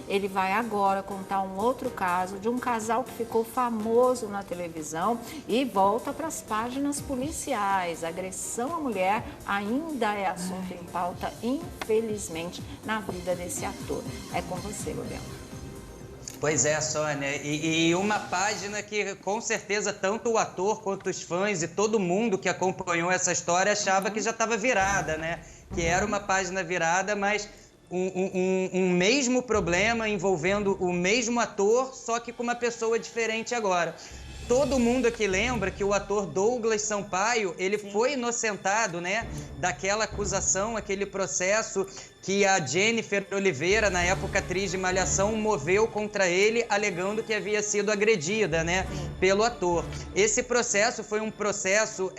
ele vai agora contar um outro caso de um casal que ficou famoso na televisão e volta para as páginas policiais. Agressão à mulher ainda é assunto em pauta, infelizmente, na vida desse ator. É com você, Gabriel. Pois é, Sônia, e uma página que com certeza tanto o ator quanto os fãs e todo mundo que acompanhou essa história achava que já estava virada, né? Que era uma página virada, mas um mesmo problema envolvendo o mesmo ator, só que com uma pessoa diferente agora. Todo mundo aqui lembra que o ator Douglas Sampaio, ele foi inocentado, né, daquela acusação, aquele processo que a Jennifer Oliveira, na época atriz de Malhação, moveu contra ele, alegando que havia sido agredida, né, pelo ator. Esse processo foi um processo,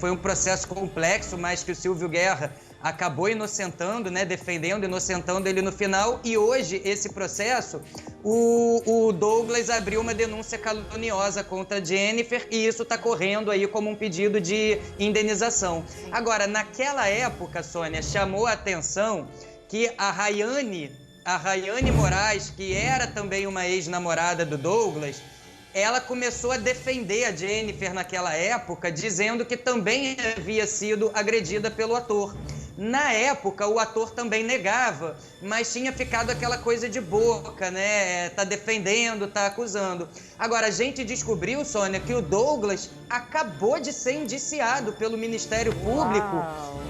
foi um processo complexo, mas que o Silvio Guerra acabou inocentando, né, defendendo, inocentando ele no final, e hoje esse processo, o Douglas abriu uma denúncia caluniosa contra a Jennifer e isso está correndo aí como um pedido de indenização. Agora, naquela época, Sônia, chamou a atenção que a Rayane Moraes, que era também uma ex-namorada do Douglas, ela começou a defender a Jennifer naquela época, dizendo que também havia sido agredida pelo ator. Na época, o ator também negava, mas tinha ficado aquela coisa de boca, né? Tá defendendo, tá acusando. Agora, a gente descobriu, Sônia, que o Douglas acabou de ser indiciado pelo Ministério Público. Uau.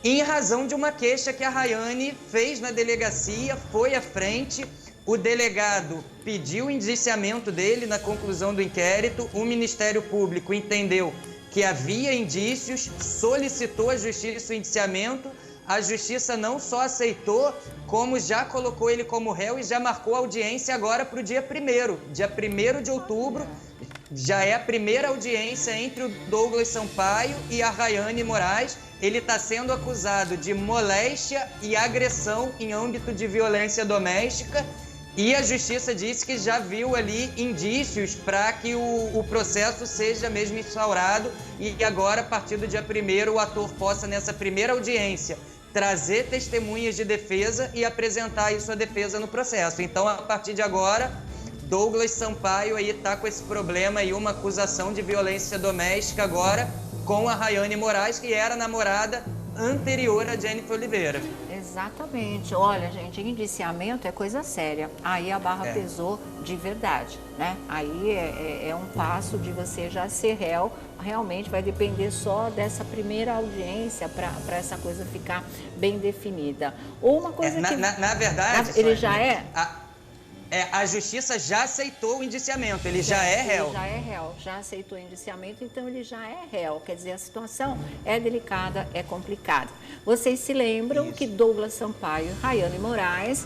Em razão de uma queixa que a Rayane fez na delegacia, foi à frente. O delegado pediu o indiciamento dele na conclusão do inquérito. O Ministério Público entendeu que havia indícios, solicitou à Justiça o indiciamento. A Justiça não só aceitou, como já colocou ele como réu e já marcou a audiência agora para o dia 1º. Dia 1º de outubro, já é a primeira audiência entre o Douglas Sampaio e a Rayane Moraes. Ele está sendo acusado de moléstia e agressão em âmbito de violência doméstica. E a Justiça disse que já viu ali indícios para que o processo seja mesmo instaurado e agora, a partir do dia 1º, o ator possa, nessa primeira audiência, trazer testemunhas de defesa e apresentar aí sua defesa no processo. Então, a partir de agora, Douglas Sampaio aí está com esse problema aí, uma acusação de violência doméstica agora com a Rayane Moraes, que era namorada anterior a Jennifer Oliveira. Exatamente. Olha, gente, indiciamento é coisa séria. Aí a barra pesou de verdade, né? Aí é um passo de você já ser réu. Realmente vai depender só dessa primeira audiência para essa coisa ficar bem definida. Ou uma coisa que... Na verdade... Ele já é... A Justiça já aceitou o indiciamento, ele já é réu. Ele já é réu, já aceitou o indiciamento, então ele já é réu. Quer dizer, a situação é delicada, é complicada. Vocês se lembram que Douglas Sampaio e Rayane Moraes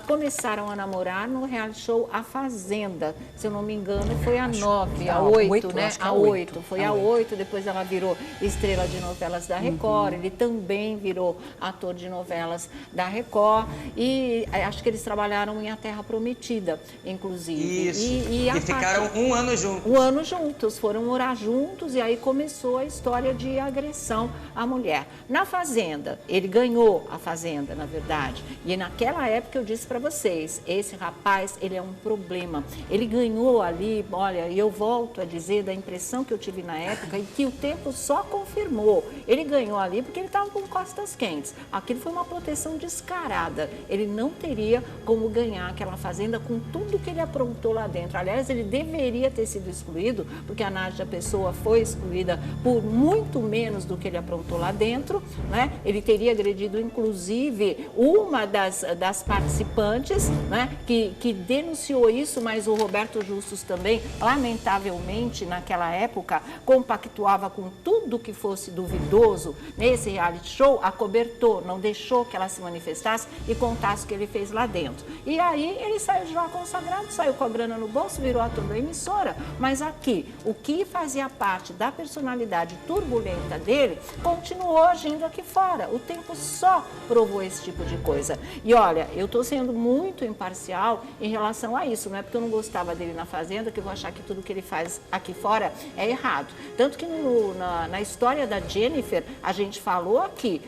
começaram a namorar no reality show A Fazenda. Se eu não me engano, foi a 9, a 8, né? A 8. Foi a 8, depois ela virou estrela de novelas da Record. Ele também virou ator de novelas da Record. E acho que eles trabalharam em A Terra Prometida, inclusive. Isso. E ficaram um ano juntos. Um ano juntos, foram morar juntos e aí começou a história de agressão à mulher. Na Fazenda, ele ganhou a Fazenda, na verdade. E naquela época eu disse para vocês, esse rapaz, ele é um problema. Ele ganhou ali, olha, e eu volto a dizer da impressão que eu tive na época e que o tempo só confirmou. Ele ganhou ali porque ele estava com costas quentes. Aquilo foi uma proteção descarada. Ele não teria como ganhar aquela Fazenda com tudo que ele aprontou lá dentro. Aliás, ele deveria ter sido excluído, porque a Nádia Pessoa foi excluída por muito menos do que ele aprontou lá dentro, né? Ele teria agredido, inclusive, uma das participantes, né? Que denunciou isso, mas o Roberto Justus também, lamentavelmente, naquela época, compactuava com tudo que fosse duvidoso nesse reality show, acobertou, não deixou que ela se manifestasse e contasse o que ele fez lá dentro. E aí, ele saiu de lá consagrado, saiu com a grana no bolso, virou ator da emissora, mas aqui, o que fazia parte da personalidade turbulenta dele, continuou agindo aqui fora. O tempo só provou esse tipo de coisa. E olha, eu estou sendo muito imparcial em relação a isso, não é porque eu não gostava dele na Fazenda que eu vou achar que tudo que ele faz aqui fora é errado. Tanto que na história da Jennifer, a gente falou aqui,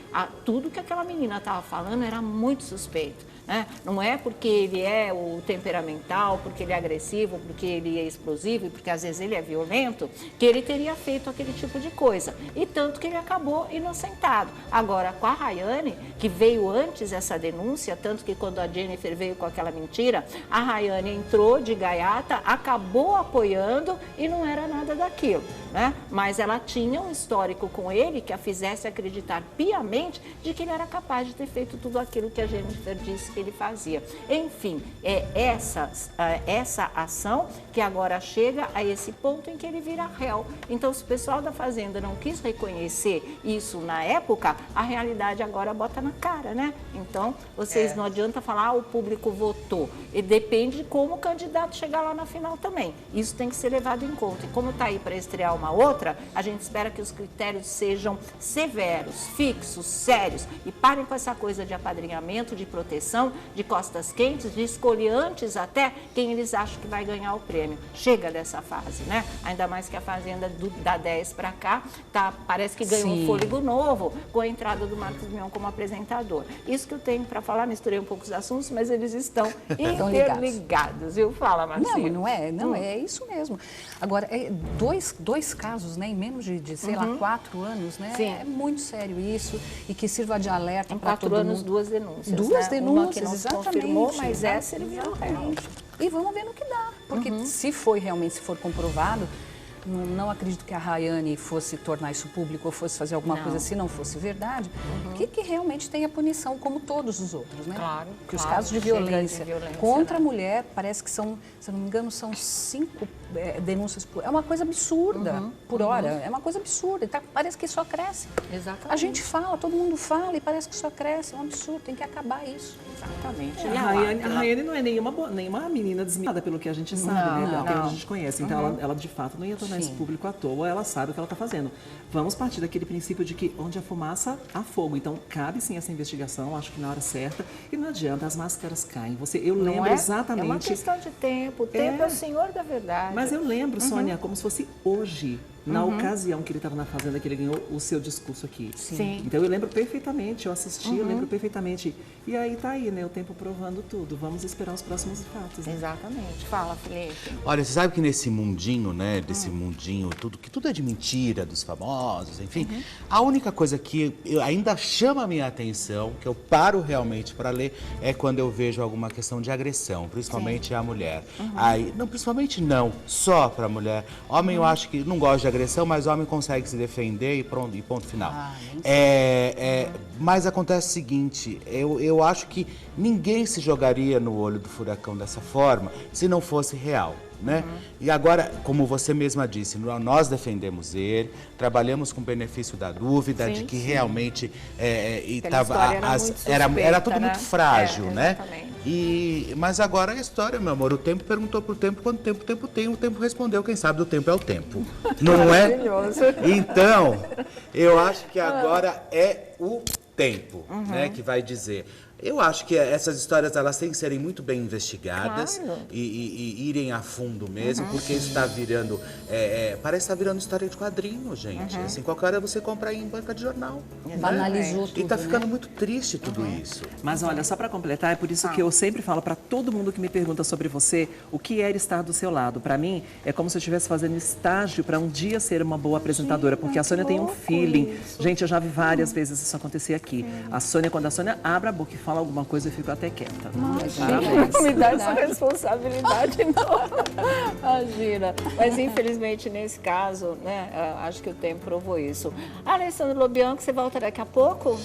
tudo que aquela menina estava falando era muito suspeito. né? Não é porque ele é o temperamental, porque ele é agressivo, porque ele é explosivo e porque às vezes ele é violento, que ele teria feito aquele tipo de coisa. E tanto que ele acabou inocentado. Agora, com a Rayane, que veio antes essa denúncia, tanto que quando a Jennifer veio com aquela mentira, a Rayane entrou de gaiata, acabou apoiando e não era nada daquilo, né? Mas ela tinha um histórico com ele que a fizesse acreditar piamente de que ele era capaz de ter feito tudo aquilo que a Jennifer disse que ele fazia. Enfim, é essa ação que agora chega a esse ponto em que ele vira réu. Então, se o pessoal da Fazenda não quis reconhecer isso na época, a realidade agora bota na cara, né? Então, vocês não adianta falar, o público votou. E depende de como o candidato chegar lá na final também. Isso tem que ser levado em conta. E como está aí para estrear uma outra, a gente espera que os critérios sejam severos, fixos, sérios. E parem com essa coisa de apadrinhamento, de proteção, de costas quentes, de escolher antes até quem eles acham que vai ganhar o prêmio. Chega dessa fase, né? Ainda mais que a Fazenda da 10 para cá parece que ganhou um fôlego novo com a entrada do Marcos Mion como apresentador. Isso que eu tenho para falar, misturei um pouco os assuntos, mas eles estão interligados, viu? Fala, Marcinho. Não é isso mesmo. Agora, dois casos, né, em menos de sei lá, 4 anos, né? Sim. É muito sério isso e que sirva de alerta para todo mundo. Em 4 anos, 2 denúncias. Duas denúncias, uma que não exatamente. se confirmou, mas essa ele virou réu. E vamos ver no que dá, porque se for comprovado, não acredito que a Rayane fosse tornar isso público ou fosse fazer alguma coisa se não fosse verdade, que realmente tenha punição como todos os outros, né? Claro. Porque os casos de violência contra a mulher, parece que são, se eu não me engano, são 5 denúncias por... É uma coisa absurda por hora, é uma coisa absurda, então, parece que só cresce. Exatamente. A gente fala, todo mundo fala e parece que só cresce, é um absurdo, tem que acabar isso. Exatamente. A Rayane não é nenhuma menina desmiada, pelo que a gente sabe, né? Pelo que a gente conhece. Então, ela de fato não ia tornar esse público à toa, ela sabe o que ela está fazendo. Vamos partir daquele princípio de que onde há fumaça, há fogo. Então, cabe sim essa investigação, acho que na hora certa. E não adianta, as máscaras caem. Eu lembro exatamente... É uma questão de tempo. O tempo é o senhor da verdade. Mas eu lembro, Sônia, como se fosse hoje. Na ocasião que ele estava na Fazenda, que ele ganhou o seu discurso aqui. Sim. Então eu lembro perfeitamente, eu assisti, eu lembro perfeitamente. E aí tá aí, né, o tempo provando tudo. Vamos esperar os próximos fatos. Né? Exatamente. Fala, Felipe. Olha, você sabe que nesse mundinho, né, desse mundinho, tudo é de mentira, dos famosos, enfim. A única coisa que ainda chama a minha atenção, que eu paro realmente para ler, é quando eu vejo alguma questão de agressão, principalmente a mulher. Aí, não, principalmente não, só para a mulher. Homem eu acho que não gosta de agressão, mas o homem consegue se defender e pronto, e ponto final. Mas acontece o seguinte, eu acho que ninguém se jogaria no olho do furacão dessa forma se não fosse real. Né? E agora, como você mesma disse, nós defendemos ele, trabalhamos com o benefício da dúvida, de que realmente era tudo muito frágil, né? Mas agora a história, meu amor, o tempo perguntou pro tempo quanto tempo o tempo tem, o tempo respondeu, quem sabe do tempo é o tempo. Não é? Então, eu acho que agora é o tempo, né, que vai dizer. Eu acho que essas histórias elas têm que serem muito bem investigadas e irem a fundo mesmo, porque isso está virando, parece que está virando história de quadrinho, gente. Assim, qualquer hora você compra aí em banca de jornal. Banalizou tudo, e está ficando né? muito triste tudo isso. Mas olha, só para completar, é por isso que eu sempre falo para todo mundo que me pergunta sobre você, o que é estar do seu lado. Para mim, é como se eu estivesse fazendo estágio para um dia ser uma boa apresentadora, porque a Sônia tem um feeling. Gente, eu já vi várias vezes isso acontecer aqui. A Sônia, quando a Sônia abre a boca e fala alguma coisa, eu fico até quieta. Não me dá essa responsabilidade, não. Imagina. Mas, infelizmente, nesse caso, né, acho que o tempo provou isso. Alessandro Lobianco, você volta daqui a pouco?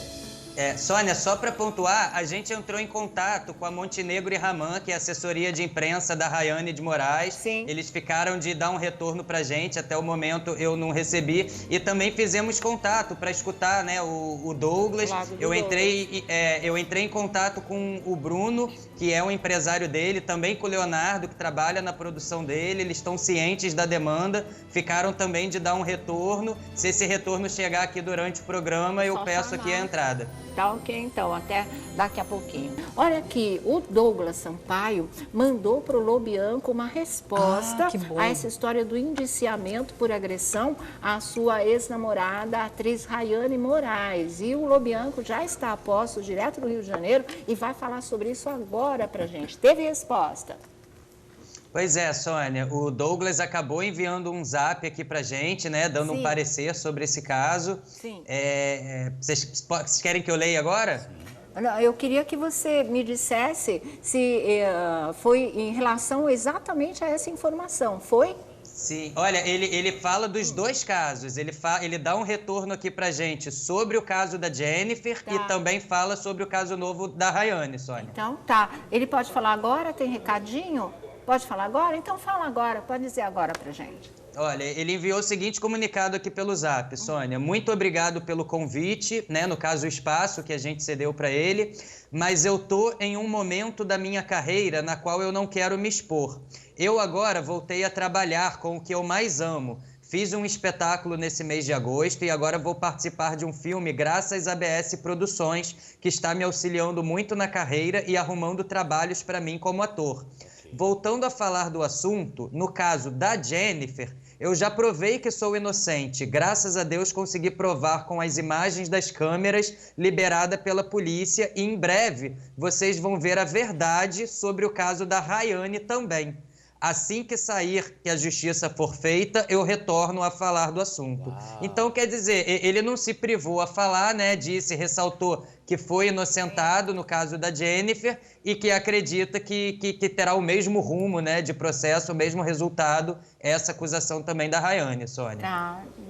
Sônia, só para pontuar, a gente entrou em contato com a Montenegro e Raman, que é a assessoria de imprensa da Rayane de Moraes. Sim. Eles ficaram de dar um retorno para a gente, até o momento eu não recebi. E também fizemos contato para escutar, né, o Douglas. Eu entrei em contato com o Bruno, que é um empresário dele, também com o Leonardo, que trabalha na produção dele. Eles estão cientes da demanda, ficaram também de dar um retorno. Se esse retorno chegar aqui durante o programa, eu peço aqui a entrada. Tá ok, então, até daqui a pouquinho. Olha aqui, o Douglas Sampaio mandou para o Lobianco uma resposta a essa história do indiciamento por agressão à sua ex-namorada, a atriz Rayane Moraes. E o Lobianco já está a posto direto do Rio de Janeiro e vai falar sobre isso agora pra gente. Teve resposta? Pois é, Sônia, o Douglas acabou enviando um zap aqui pra gente, né, dando um parecer sobre esse caso. Sim. Vocês querem que eu leia agora? Eu queria que você me dissesse se foi em relação exatamente a essa informação, foi? Sim, olha, ele fala dos dois casos, ele dá um retorno aqui pra gente sobre o caso da Jennifer e também fala sobre o caso novo da Rayane, Sônia. Então tá, ele pode falar agora, tem recadinho? Pode falar agora? Então fala agora, pode dizer agora pra gente. Olha, ele enviou o seguinte comunicado aqui pelo Zap, Sônia. Muito obrigado pelo convite, né? No caso, o espaço que a gente cedeu para ele. Mas eu tô em um momento da minha carreira na qual eu não quero me expor. Eu agora voltei a trabalhar com o que eu mais amo. Fiz um espetáculo nesse mês de agosto e agora vou participar de um filme graças à BS Produções, que está me auxiliando muito na carreira e arrumando trabalhos para mim como ator. Voltando a falar do assunto, no caso da Jennifer, eu já provei que sou inocente. Graças a Deus consegui provar com as imagens das câmeras liberada pela polícia e em breve vocês vão ver a verdade sobre o caso da Rayane também. Assim que sair, que a justiça for feita, eu retorno a falar do assunto. Uau. Então, quer dizer, ele não se privou a falar, né? Ressaltou que foi inocentado no caso da Jennifer e que acredita que terá o mesmo rumo, né, de processo, o mesmo resultado, essa acusação também da Rayane, Sônia.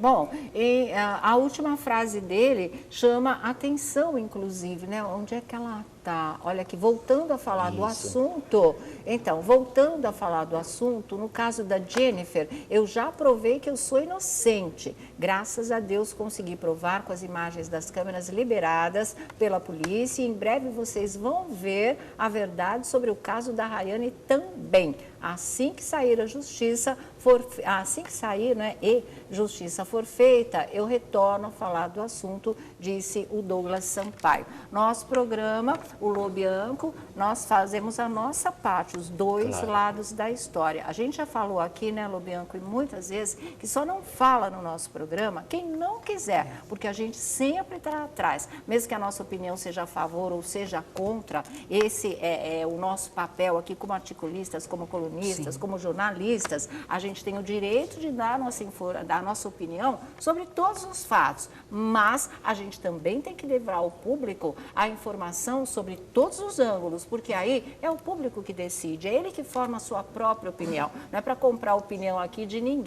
Bom, e a última frase dele chama atenção, inclusive, né? Onde é que ela tá? Olha aqui, voltando a falar do assunto. Então, voltando a falar do assunto, no caso da Jennifer, eu já provei que eu sou inocente. Graças a Deus consegui provar com as imagens das câmeras liberadas pela polícia e em breve vocês vão ver a verdade sobre o caso da Rayane também. Assim que sair a justiça justiça for feita, eu retorno a falar do assunto, disse o Douglas Sampaio. Nosso programa, o Lobianco, nós fazemos a nossa parte, os dois lados da história. A gente já falou aqui, né, Lobianco, e muitas vezes, que só não fala no nosso programa quem não quiser, porque a gente sempre está atrás. Mesmo que a nossa opinião seja a favor ou seja contra, esse é o nosso papel aqui como articulistas, como colunistas, como jornalistas. A gente tem o direito de dar a nossa opinião sobre todos os fatos, mas a gente também tem que levar ao público a informação sobre todos os ângulos, porque aí é o público que decide, é ele que forma a sua própria opinião, não é para comprar a opinião aqui de ninguém.